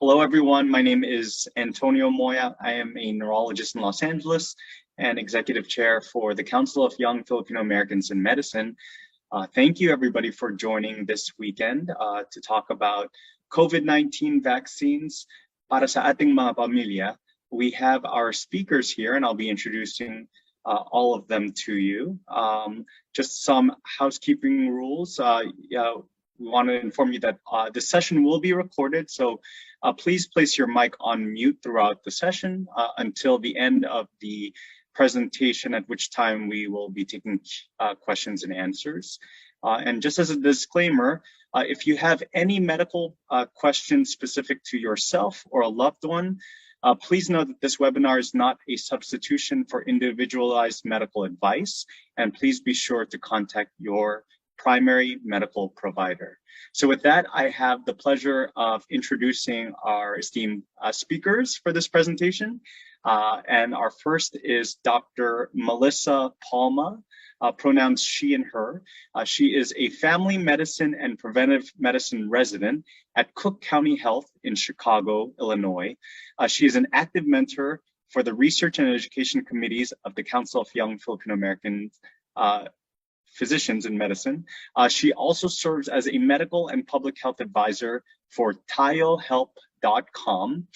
Hello, everyone. My name is Antonio Moya. I am a neurologist in Los Angeles and executive chair for the Council of Young Filipino Americans in Medicine. Thank you, everybody, for joining this weekend to talk about COVID-19 vaccines para sa ating mga pamilya. We have our speakers here, and I'll be introducing all of them to you. Just some housekeeping rules. We want to inform you that this session will be recorded, so please place your mic on mute throughout the session until the end of the presentation, at which time we will be taking questions and answers. And just as a disclaimer, if you have any medical questions specific to yourself or a loved one, please know that this webinar is not a substitution for individualized medical advice, and please be sure to contact your primary medical provider. So with that, I have the pleasure of introducing our esteemed speakers for this presentation. And our first is Dr. Melissa Palma, pronouns she and her. She is a family medicine and preventive medicine resident at Cook County Health in Chicago, Illinois. She is an active mentor for the Research and Education Committees of the Council of Young Filipino Americans Physicians in Medicine. She also serves as a medical and public health advisor for TayoHelp.com,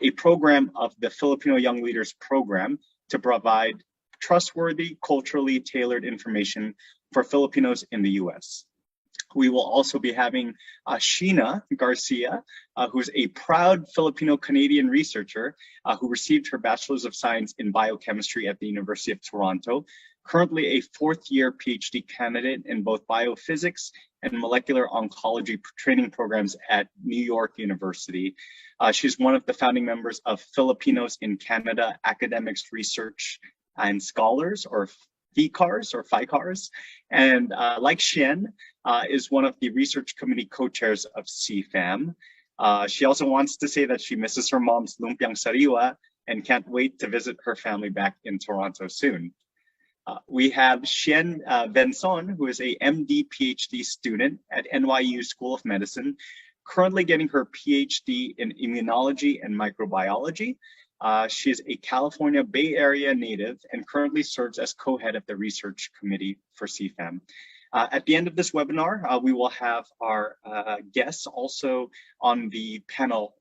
a program of the Filipino Young Leaders Program to provide trustworthy, culturally tailored information for Filipinos in the US. We will also be having Sheena Garcia, who's a proud Filipino-Canadian researcher who received her Bachelor's of Science in Biochemistry at the University of Toronto, currently a fourth-year PhD candidate in both biophysics and molecular oncology training programs at New York University. She's one of the founding members of Filipinos in Canada Academics, Research and Scholars, or FYCARS, and like Xian, is one of the research committee co-chairs of CFAM. She also wants to say that she misses her mom's lumpiang sariwa and can't wait to visit her family back in Toronto soon. We have Xian Benson, who is a MD PhD student at NYU School of Medicine, currently getting her PhD in immunology and microbiology. She is a California Bay Area native and currently serves as co-head of the research committee for CFAM. At the end of this webinar, we will have our guests also on the panel.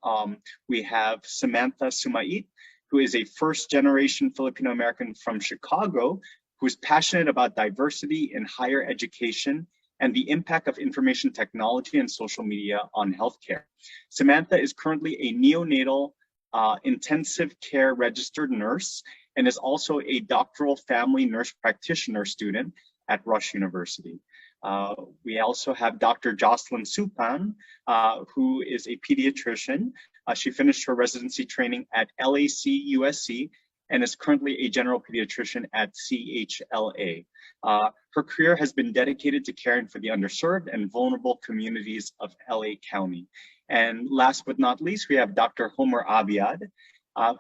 We have Samantha Sumait, who is a first-generation Filipino-American from Chicago, who's passionate about diversity in higher education and the impact of information technology and social media on healthcare. Samantha is currently a neonatal intensive care registered nurse and is also a doctoral family nurse practitioner student at Rush University. We also have Dr. Jocelyn Supan, who is a pediatrician. She finished her residency training at LAC USC and is currently a general pediatrician at CHLA. Her career has been dedicated to caring for the underserved and vulnerable communities of LA County. And last but not least, we have Dr. Homer Abiad,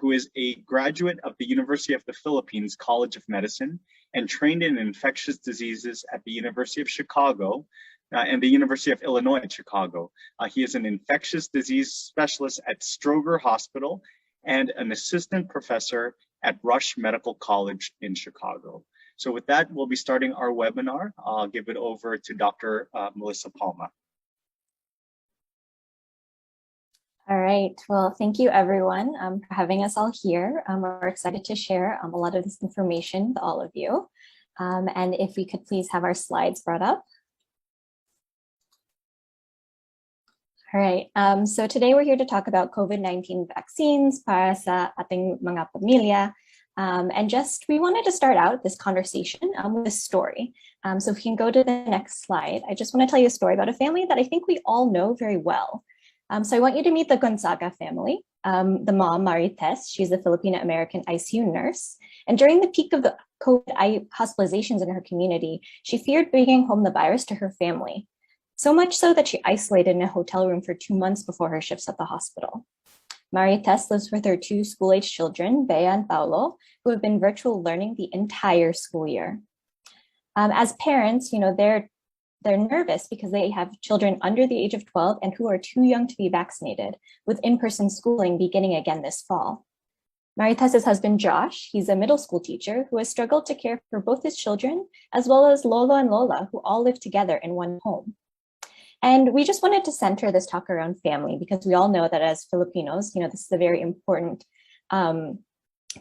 who is a graduate of the University of the Philippines College of Medicine and trained in infectious diseases at the University of Chicago and the University of Illinois at Chicago. He is an infectious disease specialist at Stroger Hospital and an assistant professor at Rush Medical College in Chicago. So with that, we'll be starting our webinar. I'll give it over to Dr. Melissa Palma. All right, well, thank you everyone for having us all here. We're excited to share a lot of this information with all of you. And if we could please have our slides brought up. All right, so today we're here to talk about COVID-19 vaccines para sa ating mga pamilya. And we wanted to start out this conversation with a story. So if we can go to the next slide, I just want to tell you a story about a family that I think we all know very well. So I want you to meet the Gonzaga family. The mom, Marites, she's a Filipino-American ICU nurse. And during the peak of the COVID hospitalizations in her community, she feared bringing home the virus to her family. So much so that she isolated in a hotel room for 2 months before her shifts at the hospital. Marites lives with her 2 school-age children, Bea and Paulo, who have been virtual learning the entire school year. As parents, they're they're nervous because they have children under the age of 12 and who are too young to be vaccinated, with in-person schooling beginning again this fall. Maritas's husband, Josh, he's a middle school teacher who has struggled to care for both his children as well as Lolo and Lola, who all live together in one home. And we just wanted to center this talk around family because we all know that as Filipinos, this is a very important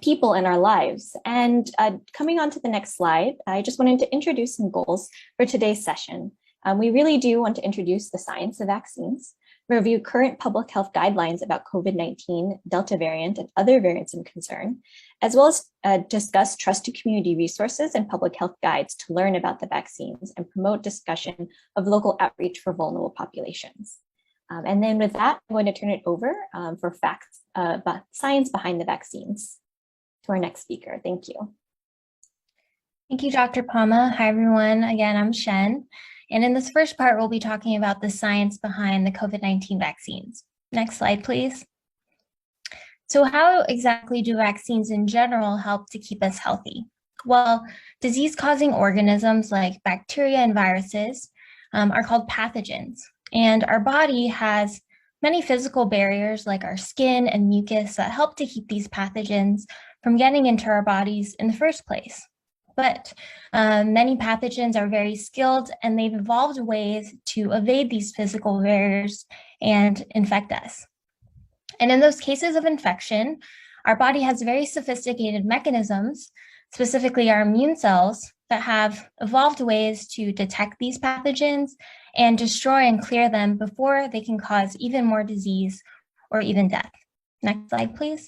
people in our lives. And coming on to the next slide, I just wanted to introduce some goals for today's session. We really do want to introduce the science of vaccines, review current public health guidelines about COVID-19, Delta variant, and other variants of concern, as well as discuss trusted community resources and public health guides to learn about the vaccines and promote discussion of local outreach for vulnerable populations. And then with that, I'm going to turn it over for facts about science behind the vaccines to our next speaker. Thank you. Thank you, Dr. Palma. Hi, everyone. Again, I'm Shen. And in this first part, we'll be talking about the science behind the COVID-19 vaccines. Next slide, please. So how exactly do vaccines in general help to keep us healthy? Well, disease-causing organisms like bacteria and viruses are called pathogens. And our body has many physical barriers like our skin and mucus that help to keep these pathogens from getting into our bodies in the first place. But many pathogens are very skilled and they've evolved ways to evade these physical barriers and infect us. And in those cases of infection, our body has very sophisticated mechanisms, specifically our immune cells, that have evolved ways to detect these pathogens and destroy and clear them before they can cause even more disease or even death. Next slide, please.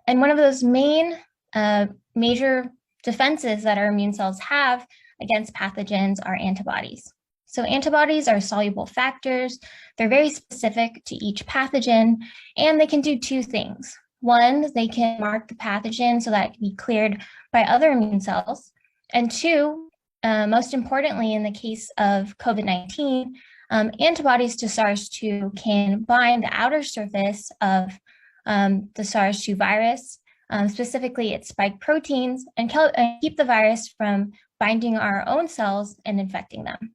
And one of those major defenses that our immune cells have against pathogens are antibodies. So antibodies are soluble factors. They're very specific to each pathogen, and they can do two things. One, they can mark the pathogen so that it can be cleared by other immune cells. And two, most importantly, in the case of COVID-19, antibodies to SARS-2 can bind the outer surface of the SARS-2 virus, specifically its spike proteins, and keep the virus from binding our own cells and infecting them.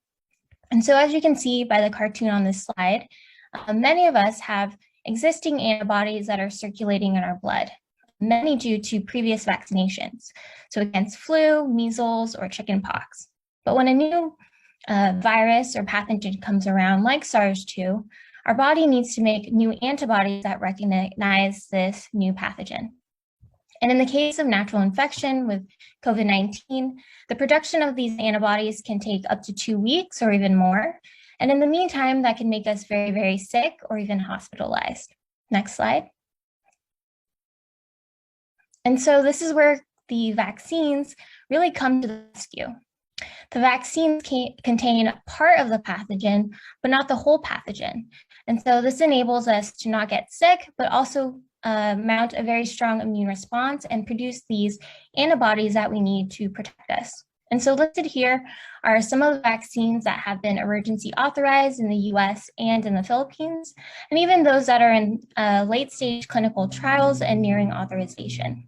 And so as you can see by the cartoon on this slide, many of us have existing antibodies that are circulating in our blood, many due to previous vaccinations, so against flu, measles, or chickenpox. But when a new virus or pathogen comes around, like SARS-2, our body needs to make new antibodies that recognize this new pathogen. And in the case of natural infection with COVID-19, the production of these antibodies can take up to 2 weeks or even more. And in the meantime, that can make us very, very sick or even hospitalized. Next slide. And so this is where the vaccines really come to the rescue. The vaccines contain part of the pathogen, but not the whole pathogen. And so this enables us to not get sick, but also mount a very strong immune response and produce these antibodies that we need to protect us. And so listed here are some of the vaccines that have been emergency authorized in the US and in the Philippines, and even those that are in late stage clinical trials and nearing authorization.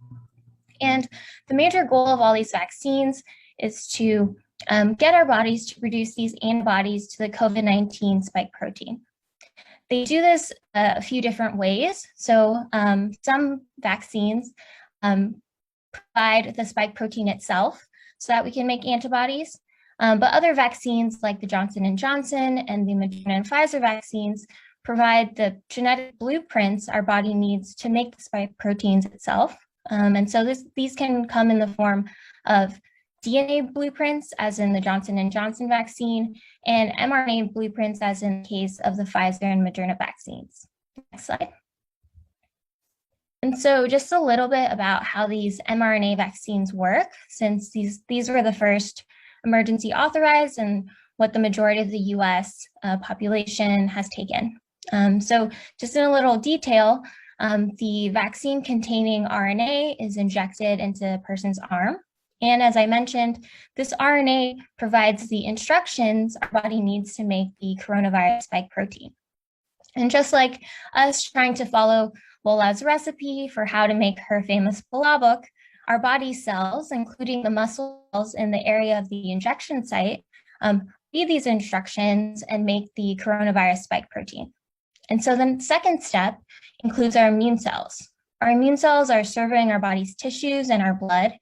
And the major goal of all these vaccines is to get our bodies to produce these antibodies to the COVID-19 spike protein. They do this a few different ways. So some vaccines provide the spike protein itself so that we can make antibodies. But other vaccines like the Johnson & Johnson and the Moderna and Pfizer vaccines provide the genetic blueprints our body needs to make the spike proteins itself. And so these can come in the form of DNA blueprints, as in the Johnson & Johnson vaccine, and mRNA blueprints, as in the case of the Pfizer and Moderna vaccines. Next slide. And so just a little bit about how these mRNA vaccines work, since these were the first emergency authorized and what the majority of the US population has taken. So just in a little detail, the vaccine containing RNA is injected into a person's arm. And as I mentioned, this RNA provides the instructions our body needs to make the coronavirus spike protein. And just like us trying to follow Lola's recipe for how to make her famous palabok, our body cells, including the muscle cells in the area of the injection site, read these instructions and make the coronavirus spike protein. And so the second step includes our immune cells. Our immune cells are surveying our body's tissues and our blood,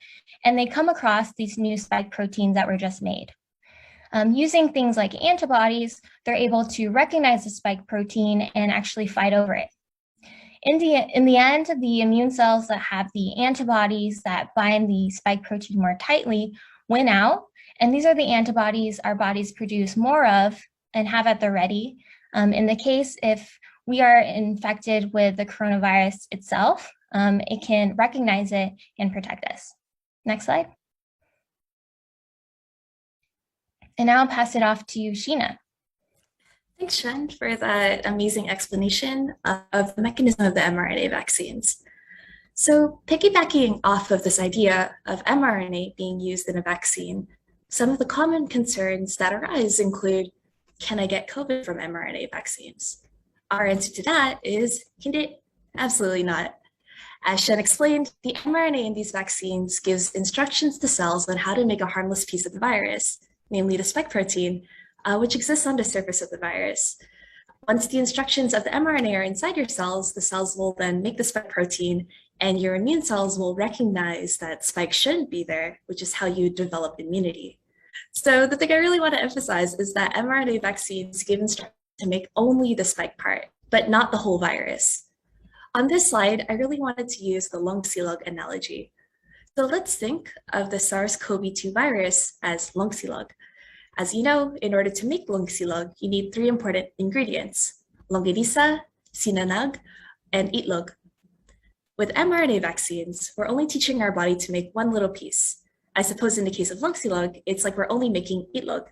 and they come across these new spike proteins that were just made. Using things like antibodies, they're able to recognize the spike protein and actually fight over it. In the end, the immune cells that have the antibodies that bind the spike protein more tightly win out, and these are the antibodies our bodies produce more of and have at the ready. In the case, if we are infected with the coronavirus itself, it can recognize it and protect us. Next slide. And now I'll pass it off to Sheena. Thanks, Shen, for that amazing explanation of the mechanism of the mRNA vaccines. So piggybacking off of this idea of mRNA being used in a vaccine, some of the common concerns that arise include, can I get COVID from mRNA vaccines? Our answer to that is, can it? Absolutely not. As Shen explained, the mRNA in these vaccines gives instructions to cells on how to make a harmless piece of the virus, namely the spike protein, which exists on the surface of the virus. Once the instructions of the mRNA are inside your cells, the cells will then make the spike protein, and your immune cells will recognize that spike shouldn't be there, which is how you develop immunity. So the thing I really want to emphasize is that mRNA vaccines give instructions to make only the spike part, but not the whole virus. On this slide, I really wanted to use the lungsilog analogy. So let's think of the SARS-CoV-2 virus as lungsilog. As you know, in order to make lungsilog, you need 3 important ingredients: longganisa, sinanag, and itlog. With mRNA vaccines, we're only teaching our body to make one little piece. I suppose in the case of lungsilog, it's like we're only making itlog,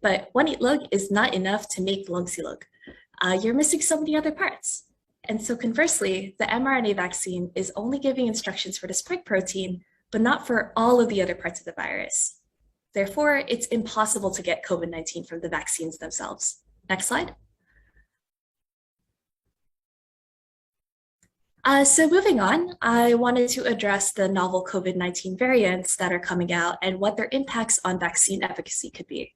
but one itlog is not enough to make lungsilog. You're missing so many other parts. And so conversely, the mRNA vaccine is only giving instructions for the spike protein, but not for all of the other parts of the virus. Therefore, it's impossible to get COVID-19 from the vaccines themselves. Next slide. So moving on, I wanted to address the novel COVID-19 variants that are coming out and what their impacts on vaccine efficacy could be.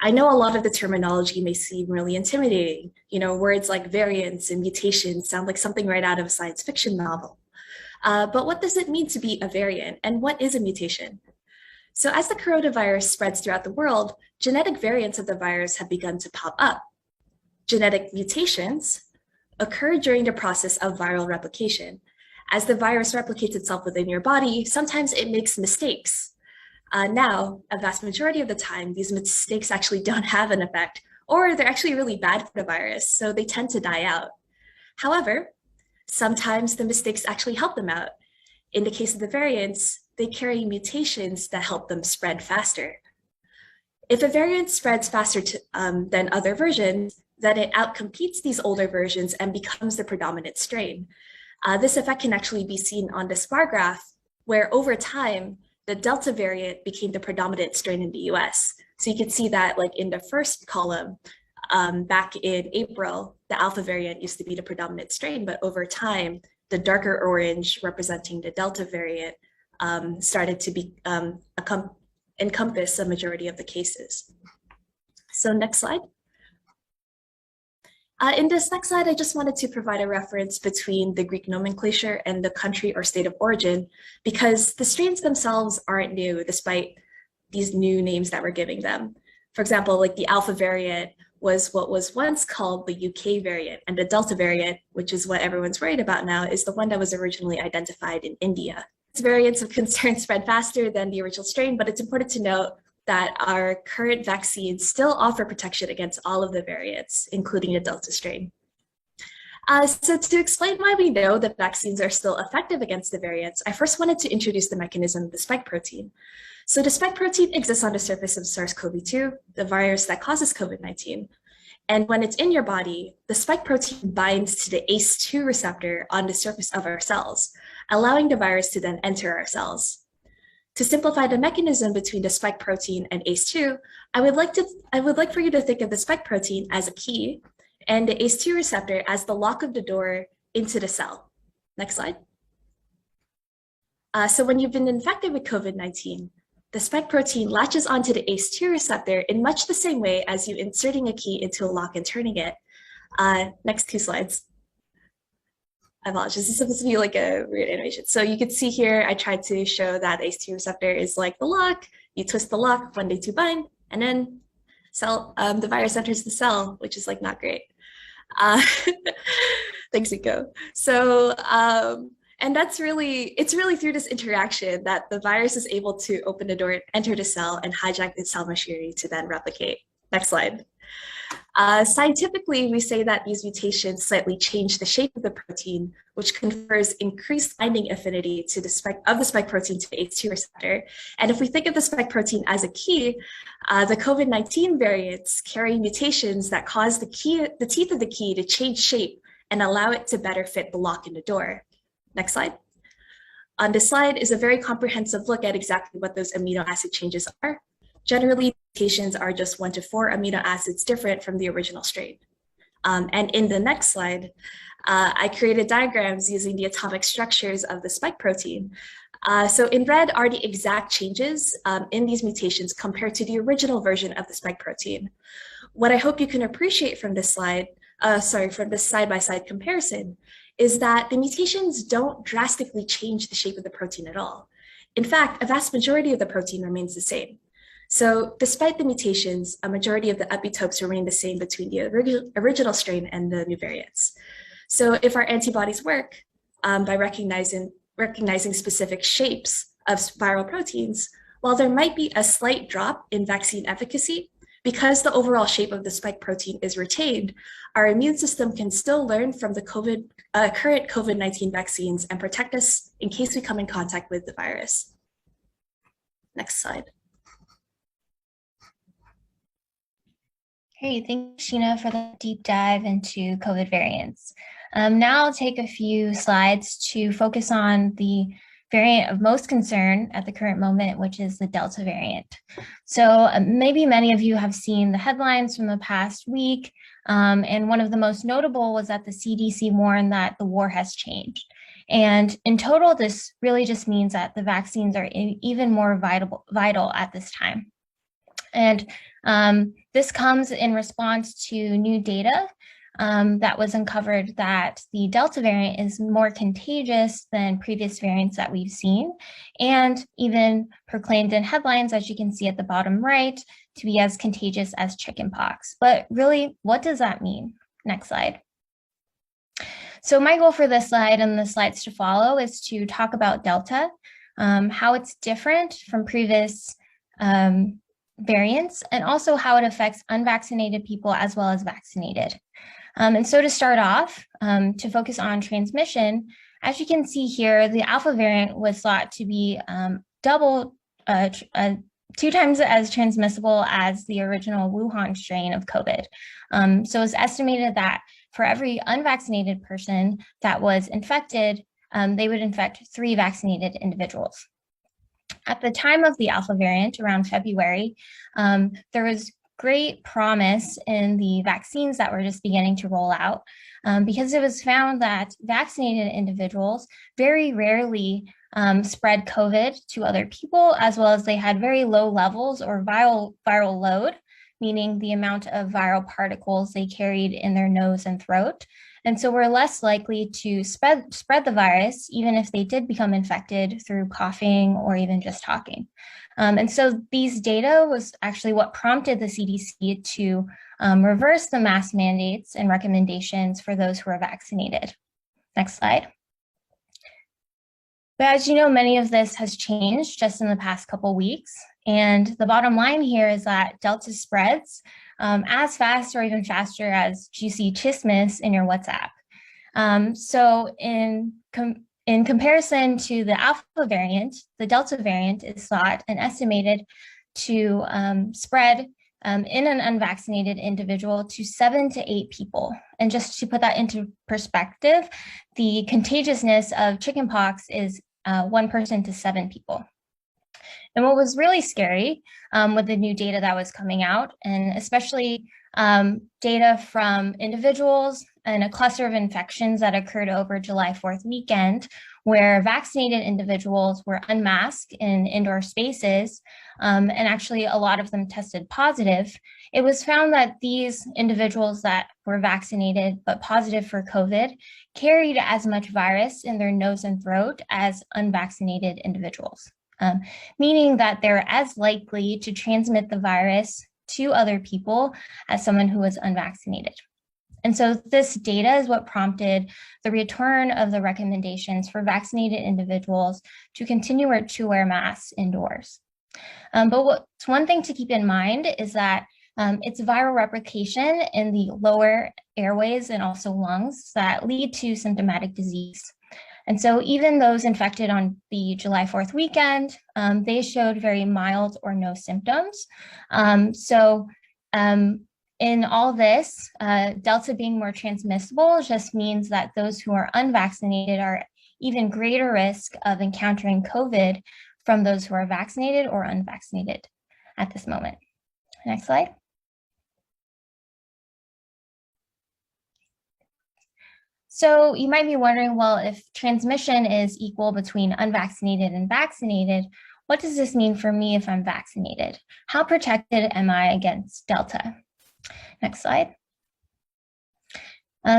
I know a lot of the terminology may seem really intimidating. Words like variants and mutations sound like something right out of a science fiction novel. But what does it mean to be a variant, and what is a mutation? So as the coronavirus spreads throughout the world, genetic variants of the virus have begun to pop up. Genetic mutations occur during the process of viral replication. As the virus replicates itself within your body, sometimes it makes mistakes. Now, a vast majority of the time, these mistakes actually don't have an effect, or they're actually really bad for the virus, so they tend to die out. However, sometimes the mistakes actually help them out. In the case of the variants, they carry mutations that help them spread faster. If a variant spreads faster than other versions, then it outcompetes these older versions and becomes the predominant strain. This effect can actually be seen on this bar graph, where over time, the Delta variant became the predominant strain in the US. So you can see that like in the first column, back in April, the Alpha variant used to be the predominant strain, but over time, the darker orange representing the Delta variant started to be encompass a majority of the cases. So next slide. In this next slide, I just wanted to provide a reference between the Greek nomenclature and the country or state of origin, because the strains themselves aren't new despite these new names that we're giving them. For example, like the Alpha variant was what was once called the UK variant, and the Delta variant, which is what everyone's worried about now, is the one that was originally identified in India. These variants of concern spread faster than the original strain, but it's important to note that our current vaccines still offer protection against all of the variants, including the Delta strain. So to explain why we know that vaccines are still effective against the variants, I first wanted to introduce the mechanism of the spike protein. So the spike protein exists on the surface of SARS-CoV-2, the virus that causes COVID-19. And when it's in your body, the spike protein binds to the ACE2 receptor on the surface of our cells, allowing the virus to then enter our cells. To simplify the mechanism between the spike protein and ACE2, I would like for you to think of the spike protein as a key and the ACE2 receptor as the lock of the door into the cell. Next slide. So when you've been infected with COVID-19, the spike protein latches onto the ACE2 receptor in much the same way as you inserting a key into a lock and turning it. Next 2 slides. I apologize, this is supposed to be like a weird animation. So you can see here, I tried to show that ACE2 receptor is like the lock. You twist the lock, 1 day to bind, and then the virus enters the cell, which is like not great. Thanks, Nico. So, and it's really through this interaction that the virus is able to open the door, enter the cell, and hijack the cell machinery to then replicate. Next slide. Scientifically, we say that these mutations slightly change the shape of the protein, which confers increased binding affinity to the spike protein to the ACE2 receptor. And if we think of the spike protein as a key, the COVID-19 variants carry mutations that cause the teeth of the key to change shape and allow it to better fit the lock in the door. Next slide. On this slide is a very comprehensive look at exactly what those amino acid changes are. Generally, mutations are just 1 to 4 amino acids different from the original strain. And in the next slide, I created diagrams using the atomic structures of the spike protein. So in red are the exact changes in these mutations compared to the original version of the spike protein. What I hope you can appreciate from this slide, from this side-by-side comparison, is that the mutations don't drastically change the shape of the protein at all. In fact, a vast majority of the protein remains the same. So despite the mutations, a majority of the epitopes remain the same between the original strain and the new variants. So if our antibodies work by recognizing specific shapes of viral proteins, while there might be a slight drop in vaccine efficacy, because the overall shape of the spike protein is retained, our immune system can still learn from the current COVID-19 vaccines and protect us in case we come in contact with the virus. Next slide. Great, thanks, Sheena, for the deep dive into COVID variants. Now I'll take a few slides to focus on the variant of most concern at the current moment, which is the Delta variant. So maybe many of you have seen the headlines from the past week, and one of the most notable was that the CDC warned that the war has changed. And in total, this really just means that the vaccines are even more vital at this time. And this comes in response to new data that was uncovered that the Delta variant is more contagious than previous variants that we've seen, and even proclaimed in headlines, as you can see at the bottom right, to be as contagious as chickenpox. But really, what does that mean? Next slide. So my goal for this slide and the slides to follow is to talk about Delta, how it's different from previous variants, and also how it affects unvaccinated people as well as vaccinated. And so to start off, to focus on transmission, as you can see here, the Alpha variant was thought to be 2 times as transmissible as the original Wuhan strain of COVID. So it's estimated that for every unvaccinated person that was infected, they would infect 3 vaccinated individuals. At the time of the Alpha variant, around February, there was great promise in the vaccines that were just beginning to roll out, because it was found that vaccinated individuals very rarely spread COVID to other people, as well as they had very low levels or viral load, meaning the amount of viral particles they carried in their nose and throat. And so we're less likely to spread the virus, even if they did become infected through coughing or even just talking. And so these data was actually what prompted the CDC to reverse the mask mandates and recommendations for those who are vaccinated. Next slide. But as you know, many of this has changed just in the past couple weeks. And the bottom line here is that Delta spreads as fast or even faster as juicy chismis in your WhatsApp. So in comparison to the Alpha variant, the Delta variant is thought and estimated to spread in an unvaccinated individual to 7 to 8 people. And just to put that into perspective, the contagiousness of chickenpox is 1 person to 7 people. And what was really scary with the new data that was coming out, and especially data from individuals in a cluster of infections that occurred over July 4th weekend, where vaccinated individuals were unmasked in indoor spaces, and actually a lot of them tested positive. It was found that these individuals that were vaccinated but positive for COVID carried as much virus in their nose and throat as unvaccinated individuals, meaning that they're as likely to transmit the virus to other people as someone who was unvaccinated. And so this data is what prompted the return of the recommendations for vaccinated individuals to continue to wear masks indoors. But what's one thing to keep in mind is that it's viral replication in the lower airways and also lungs that lead to symptomatic disease. And so even those infected on the July 4th weekend, they showed very mild or no symptoms. In all this, Delta being more transmissible just means that those who are unvaccinated are even greater risk of encountering COVID from those who are vaccinated or unvaccinated at this moment. Next slide. So you might be wondering, well, if transmission is equal between unvaccinated and vaccinated, what does this mean for me if I'm vaccinated? How protected am I against Delta? Next slide.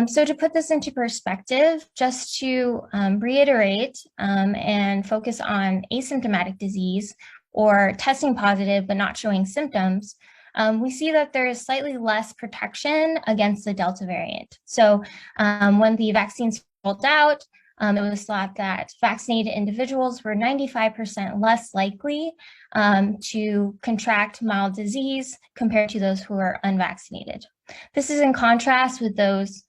So to put this into perspective, just to reiterate and focus on asymptomatic disease or testing positive but not showing symptoms, we see that there is slightly less protection against the Delta variant. So when the vaccines rolled out, it was thought that vaccinated individuals were 95% less likely to contract mild disease compared to those who are unvaccinated. This is in contrast with those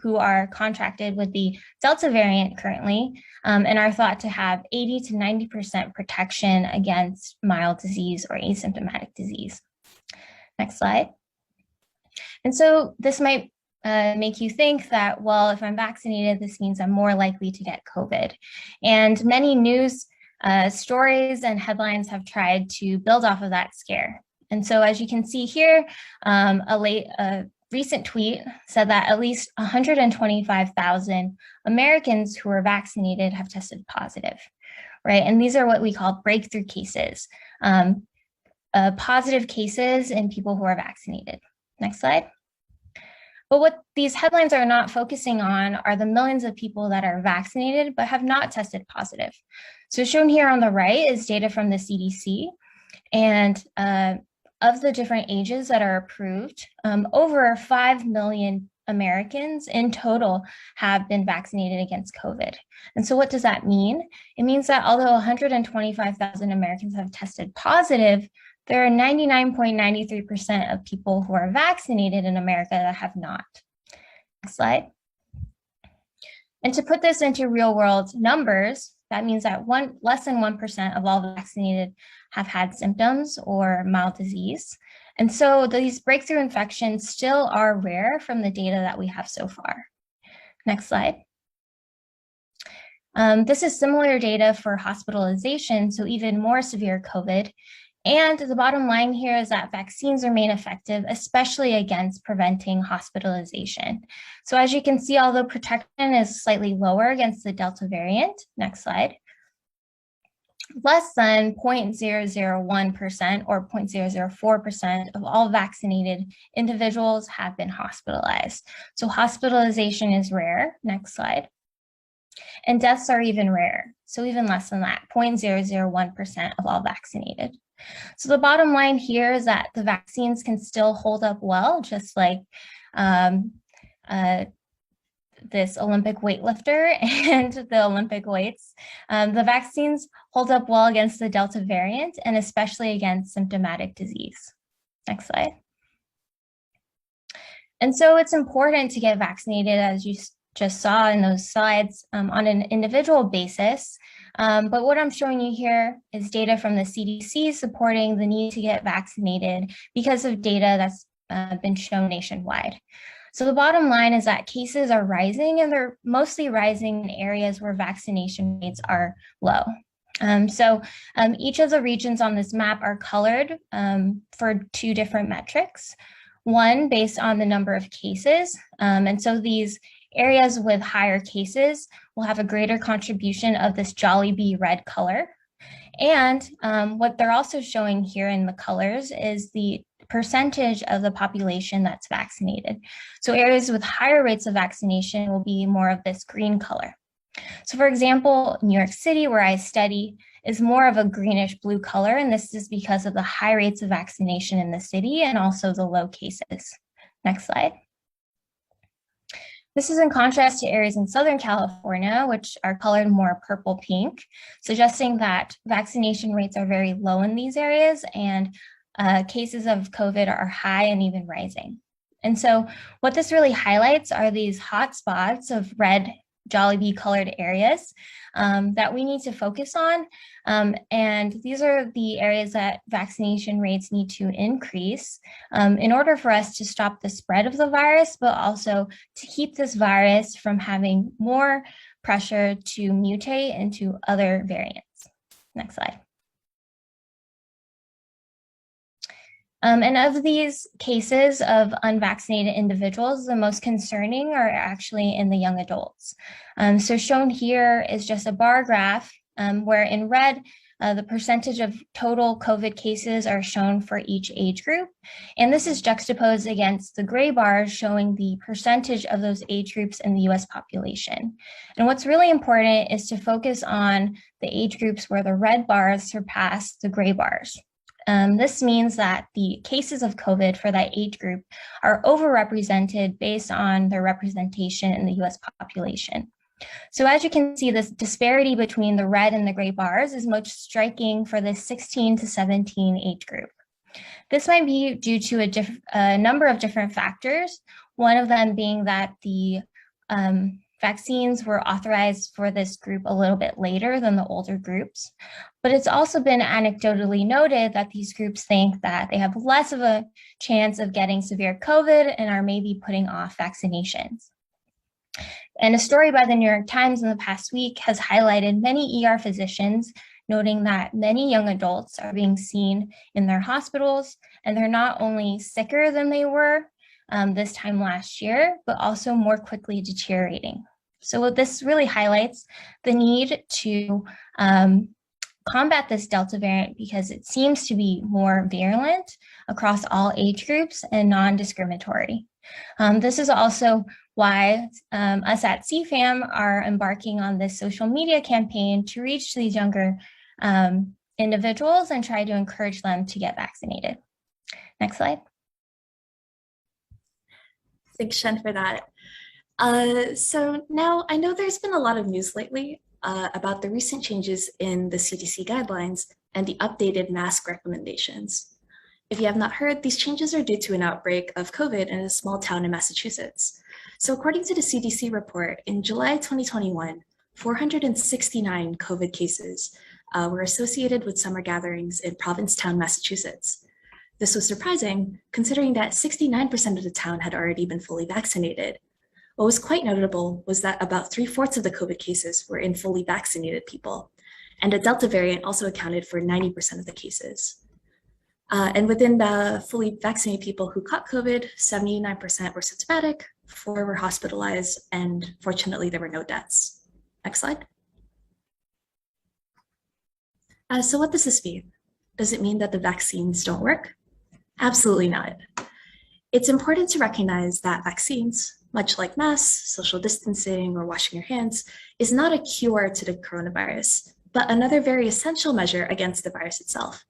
who are contracted with the Delta variant currently and are thought to have 80 to 90% protection against mild disease or asymptomatic disease. Next slide. And so this might make you think that, well, if I'm vaccinated, this means I'm more likely to get COVID. And many news stories and headlines have tried to build off of that scare. And so as you can see here, a recent tweet said that at least 125,000 Americans who are vaccinated have tested positive, right? And these are what we call breakthrough cases, positive cases in people who are vaccinated. Next slide. But what these headlines are not focusing on are the millions of people that are vaccinated but have not tested positive. So shown here on the right is data from the CDC, and of the different ages that are approved, over 5 million Americans in total have been vaccinated against COVID. And so what does that mean? It means that although 125,000 Americans have tested positive, there are 99.93% of people who are vaccinated in America that have not. Next slide. And to put this into real world numbers, that means that less than 1% of all vaccinated have had symptoms or mild disease. And so these breakthrough infections still are rare from the data that we have so far. Next slide. This is similar data for hospitalization, so even more severe COVID. And the bottom line here is that vaccines remain effective, especially against preventing hospitalization. So as you can see, although protection is slightly lower against the Delta variant, next slide, less than 0.001% or 0.004% of all vaccinated individuals have been hospitalized. So hospitalization is rare, next slide. And deaths are even rarer, so even less than that, 0.001% of all vaccinated. So the bottom line here is that the vaccines can still hold up well, just like this Olympic weightlifter and the Olympic weights. The vaccines hold up well against the Delta variant and especially against symptomatic disease. Next slide. And so it's important to get vaccinated, as you just saw in those slides, on an individual basis. But what I'm showing you here is data from the CDC supporting the need to get vaccinated because of data that's been shown nationwide. So the bottom line is that cases are rising, and they're mostly rising in areas where vaccination rates are low. Each of the regions on this map are colored for two different metrics. One based on the number of cases. And so these areas with higher cases will have a greater contribution of this Jollibee red color. And what they're also showing here in the colors is the percentage of the population that's vaccinated. So areas with higher rates of vaccination will be more of this green color. So for example, New York City, where I study, is more of a greenish blue color, and this is because of the high rates of vaccination in the city and also the low cases. Next slide. This is in contrast to areas in Southern California, which are colored more purple-pink, suggesting that vaccination rates are very low in these areas and cases of COVID are high and even rising. And so what this really highlights are these hot spots of red Jollibee colored areas that we need to focus on. And these are the areas that vaccination rates need to increase in order for us to stop the spread of the virus, but also to keep this virus from having more pressure to mutate into other variants. Next slide. And of these cases of unvaccinated individuals, the most concerning are actually in the young adults. So shown here is just a bar graph where in red, the percentage of total COVID cases are shown for each age group. And this is juxtaposed against the gray bars showing the percentage of those age groups in the US population. And what's really important is to focus on the age groups where the red bars surpass the gray bars. This means that the cases of COVID for that age group are overrepresented based on their representation in the US population. So as you can see, this disparity between the red and the gray bars is most striking for the 16 to 17 age group. This might be due to a number of different factors, one of them being that the vaccines were authorized for this group a little bit later than the older groups. But it's also been anecdotally noted that these groups think that they have less of a chance of getting severe COVID and are maybe putting off vaccinations. And a story by the New York Times in the past week has highlighted many ER physicians noting that many young adults are being seen in their hospitals, and they're not only sicker than they were this time last year, but also more quickly deteriorating. So what this really highlights the need to combat this Delta variant because it seems to be more virulent across all age groups and non-discriminatory. This is also why us at CFAM are embarking on this social media campaign to reach these younger individuals and try to encourage them to get vaccinated. Next slide. Thanks, Shen, for that. So now I know there's been a lot of news lately about the recent changes in the CDC guidelines and the updated mask recommendations. If you have not heard, these changes are due to an outbreak of COVID in a small town in Massachusetts. So according to the CDC report, in July 2021, 469 COVID cases were associated with summer gatherings in Provincetown, Massachusetts. This was surprising, considering that 69% of the town had already been fully vaccinated. What was quite notable was that about 3/4 of the COVID cases were in fully vaccinated people, and the Delta variant also accounted for 90% of the cases. And within the fully vaccinated people who caught COVID, 79% were symptomatic, 4 were hospitalized, and fortunately there were no deaths. Next slide. So what does this mean? Does it mean that the vaccines don't work? Absolutely not. It's important to recognize that vaccines, much like masks, social distancing, or washing your hands, is not a cure to the coronavirus, but another very essential measure against the virus itself.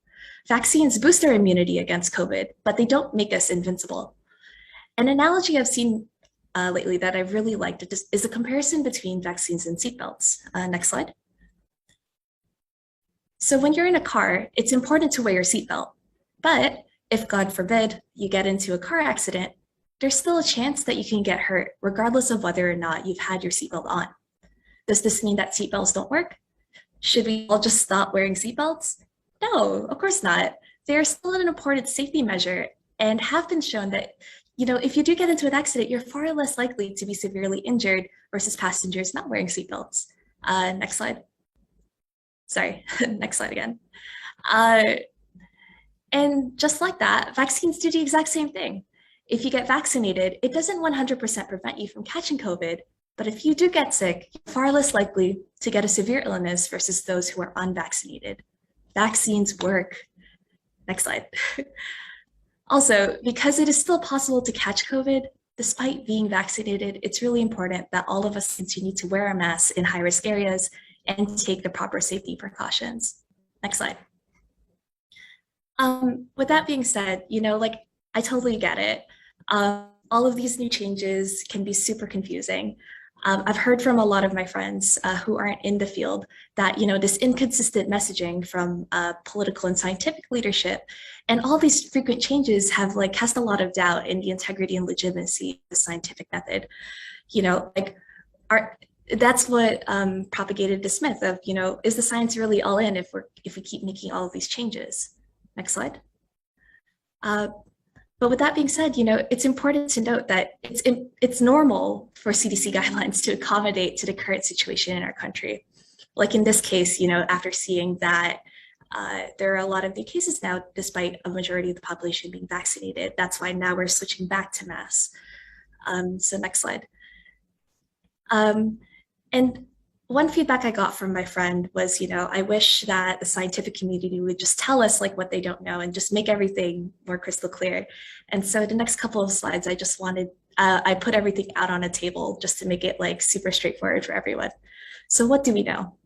Vaccines boost our immunity against COVID, but they don't make us invincible. An analogy I've seen lately that I've really liked is a comparison between vaccines and seatbelts. Next slide. So when you're in a car, it's important to wear your seatbelt, but if, God forbid, you get into a car accident, there's still a chance that you can get hurt, regardless of whether or not you've had your seatbelt on. Does this mean that seatbelts don't work? Should we all just stop wearing seatbelts? No, of course not. They are still an important safety measure and have been shown that, if you do get into an accident, you're far less likely to be severely injured versus passengers not wearing seatbelts. Next slide. Sorry, next slide again. And just like that, vaccines do the exact same thing. If you get vaccinated, it doesn't 100% prevent you from catching COVID, but if you do get sick, you're far less likely to get a severe illness versus those who are unvaccinated. Vaccines work. Next slide. Also, because it is still possible to catch COVID, despite being vaccinated, it's really important that all of us continue to wear a mask in high-risk areas and take the proper safety precautions. Next slide. With that being said, like, I totally get it. All of these new changes can be super confusing. I've heard from a lot of my friends who aren't in the field that, this inconsistent messaging from political and scientific leadership and all these frequent changes have cast a lot of doubt in the integrity and legitimacy of the scientific method. That's what propagated this myth of, is the science really all in if we keep making all of these changes? Next slide. But with that being said, it's important to note that it's normal for CDC guidelines to accommodate to the current situation in our country. Like in this case, after seeing that there are a lot of new cases now, despite a majority of the population being vaccinated. That's why now we're switching back to masks. So next slide. And one feedback I got from my friend was, I wish that the scientific community would just tell us what they don't know and just make everything more crystal clear. And so the next couple of slides, I put everything out on a table just to make it super straightforward for everyone. So what do we know?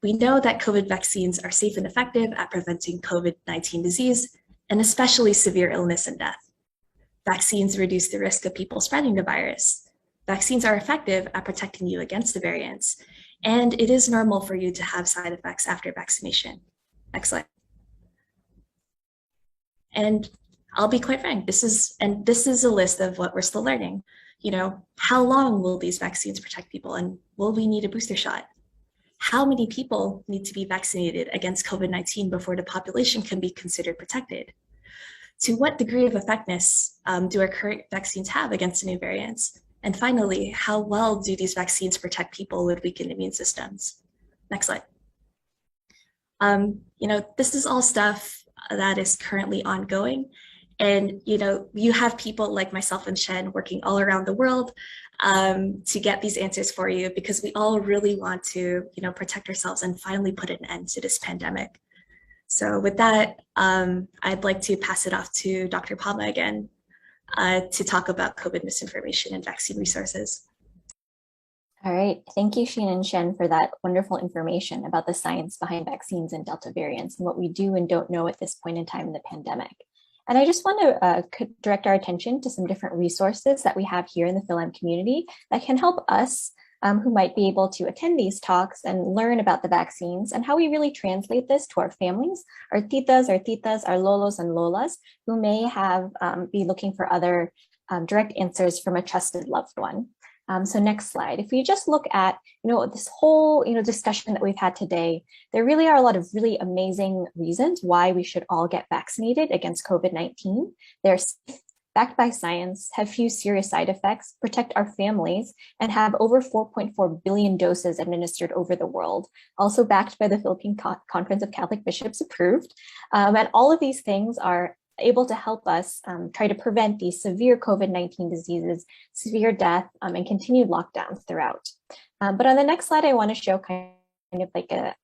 We know that COVID vaccines are safe and effective at preventing COVID-19 disease, and especially severe illness and death. Vaccines reduce the risk of people spreading the virus. Vaccines are effective at protecting you against the variants, and it is normal for you to have side effects after vaccination. Next slide. And I'll be quite frank, this is a list of what we're still learning. How long will these vaccines protect people, and will we need a booster shot? How many people need to be vaccinated against COVID-19 before the population can be considered protected? To what degree of effectiveness do our current vaccines have against the new variants? And finally, how well do these vaccines protect people with weakened immune systems? Next slide. This is all stuff that is currently ongoing. And, you have people like myself and Shen working all around the world to get these answers for you, because we all really want to, protect ourselves and finally put an end to this pandemic. So with that, I'd like to pass it off to Dr. Palma again to talk about COVID misinformation and vaccine resources. All right. Thank you, Sheen and Shen, for that wonderful information about the science behind vaccines and Delta variants and what we do and don't know at this point in time in the pandemic. And I just want to direct our attention to some different resources that we have here in the PhilAm community that can help us who might be able to attend these talks and learn about the vaccines and how we really translate this to our families, our titas, our lolos and lolas, who may have be looking for other direct answers from a trusted loved one. So next slide. If we just look at, this whole, discussion that we've had today, there really are a lot of really amazing reasons why we should all get vaccinated against COVID-19. They're backed by science, have few serious side effects, protect our families, and have over 4.4 billion doses administered over the world. Also backed by the Philippine Conference of Catholic Bishops approved. And all of these things are able to help us try to prevent these severe COVID-19 diseases, severe death, and continued lockdowns throughout. But on the next slide, I want to show kind of like a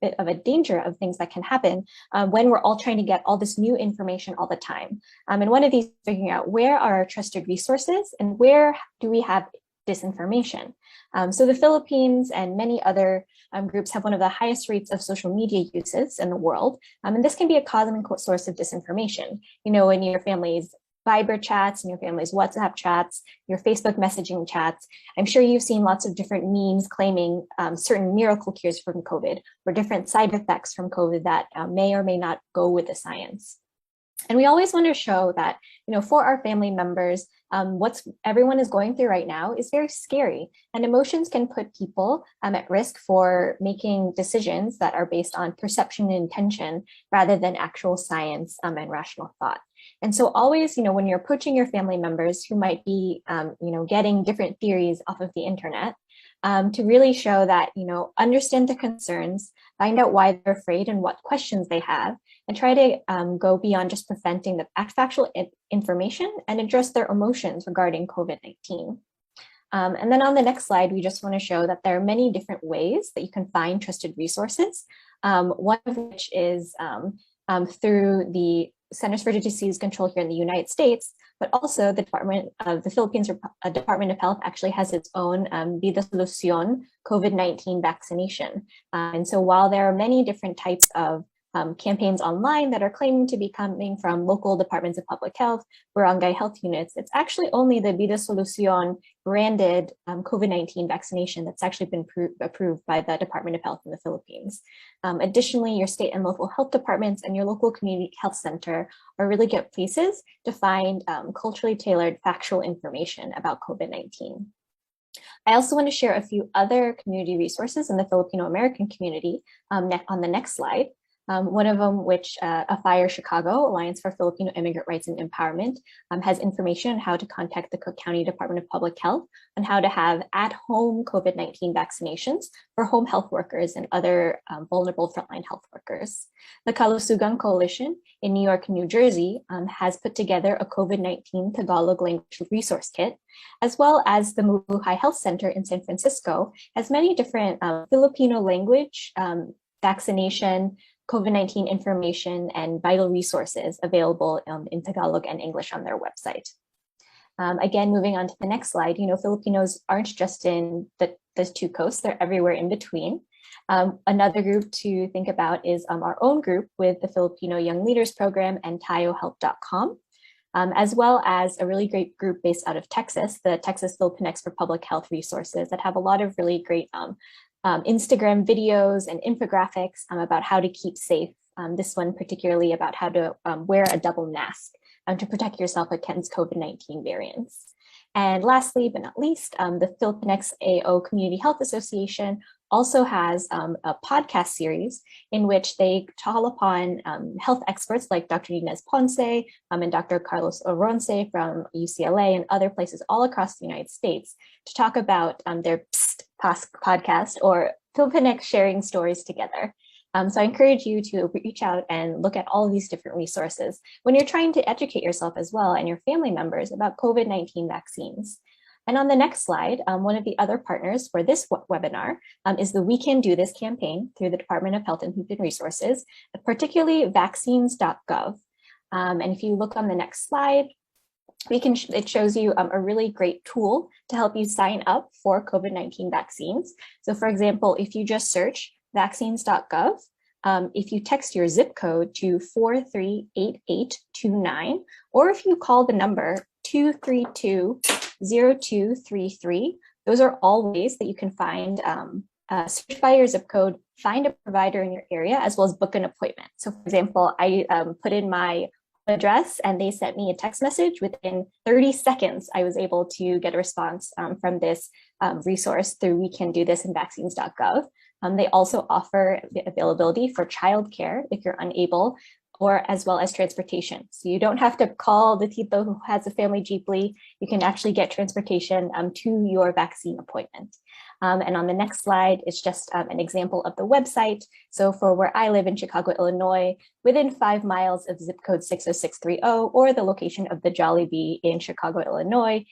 bit of a danger of things that can happen when we're all trying to get all this new information all the time. And one of these is figuring out where are our trusted resources and where do we have disinformation. So the Philippines and many other groups have one of the highest rates of social media uses in the world. And this can be a common source of disinformation. In your family's Viber chats, in your family's WhatsApp chats, your Facebook messaging chats, I'm sure you've seen lots of different memes claiming certain miracle cures from COVID or different side effects from COVID that may or may not go with the science. And we always want to show that, for our family members, what everyone is going through right now is very scary, and emotions can put people at risk for making decisions that are based on perception and intention rather than actual science and rational thought. And so always, when you're approaching your family members who might be, getting different theories off of the internet, to really show that, understand the concerns, find out why they're afraid and what questions they have, and try to go beyond just preventing the factual information and address their emotions regarding COVID-19. And then on the next slide, we just want to show that there are many different ways that you can find trusted resources, one of which is through the Centers for Disease Control here in the United States, but also the Department of the Philippines Department of Health actually has its own Vida Solucion COVID-19 vaccination. And so while there are many different types of campaigns online that are claiming to be coming from local departments of public health, barangay health units, it's actually only the Vida Solucion branded COVID-19 vaccination that's actually been approved by the Department of Health in the Philippines. Additionally, your state and local health departments and your local community health center are really good places to find culturally tailored factual information about COVID-19. I also want to share a few other community resources in the Filipino American community on the next slide. One of them, which AFIRE Chicago, Alliance for Filipino Immigrant Rights and Empowerment, has information on how to contact the Cook County Department of Public Health on how to have at-home COVID-19 vaccinations for home health workers and other vulnerable frontline health workers. The Kalusugan Coalition in New York and New Jersey has put together a COVID-19 Tagalog language resource kit, as well as the Mabuhay Health Center in San Francisco has many different Filipino language, vaccination, COVID-19 information and vital resources available in Tagalog and English on their website. Again, moving on to the next slide, Filipinos aren't just in the two coasts, they're everywhere in between. Another group to think about is our own group with the Filipino Young Leaders Program and tayohelp.com, as well as a really great group based out of Texas, the Texas Philippines for Public Health Resources that have a lot of really great Instagram videos and infographics about how to keep safe. This one particularly about how to wear a double mask to protect yourself against COVID-19 variants. And lastly, but not least, the Philippines AO Community Health Association also has a podcast series in which they call upon health experts like Dr. Inez Ponce and Dr. Carlos Oronce from UCLA and other places all across the United States to talk about their podcast or Philippines sharing stories together. So I encourage you to reach out and look at all of these different resources when you're trying to educate yourself as well and your family members about COVID-19 vaccines. And on the next slide, one of the other partners for this webinar is the We Can Do This campaign through the Department of Health and Human Resources, particularly vaccines.gov. And if you look on the next slide, it shows you a really great tool to help you sign up for COVID-19 vaccines. So for example, if you just search vaccines.gov, if you text your zip code to 438829, or if you call the number 232-0233, those are all ways that you can find, search by your zip code, find a provider in your area, as well as book an appointment. So for example, I put in my address and they sent me a text message. Within 30 seconds, I was able to get a response from this resource through We Can Do This and vaccines.gov. They also offer the availability for childcare if you're unable, or as well as transportation. So you don't have to call the tito who has a family jeeply. You can actually get transportation to your vaccine appointment. And on the next slide, it's just an example of the website. So for where I live in Chicago, Illinois, within 5 miles of zip code 60630, or the location of the Jollibee in Chicago, Illinois,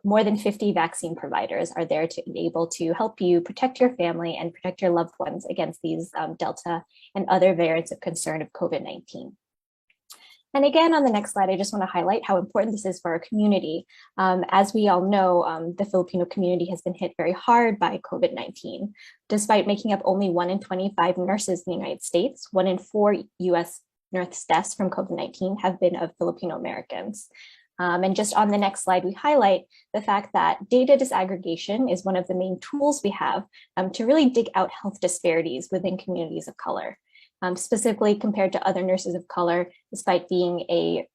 more than 50 vaccine providers are there to be able to help you protect your family and protect your loved ones against these Delta and other variants of concern of COVID-19. And again, on the next slide, I just want to highlight how important this is for our community. As we all know, the Filipino community has been hit very hard by COVID-19. Despite making up only 1 in 25 nurses in the United States, 1 in 4 US nurse deaths from COVID-19 have been of Filipino Americans. And just on the next slide, we highlight the fact that data disaggregation is one of the main tools we have to really dig out health disparities within communities of color. Specifically compared to other nurses of color, despite being a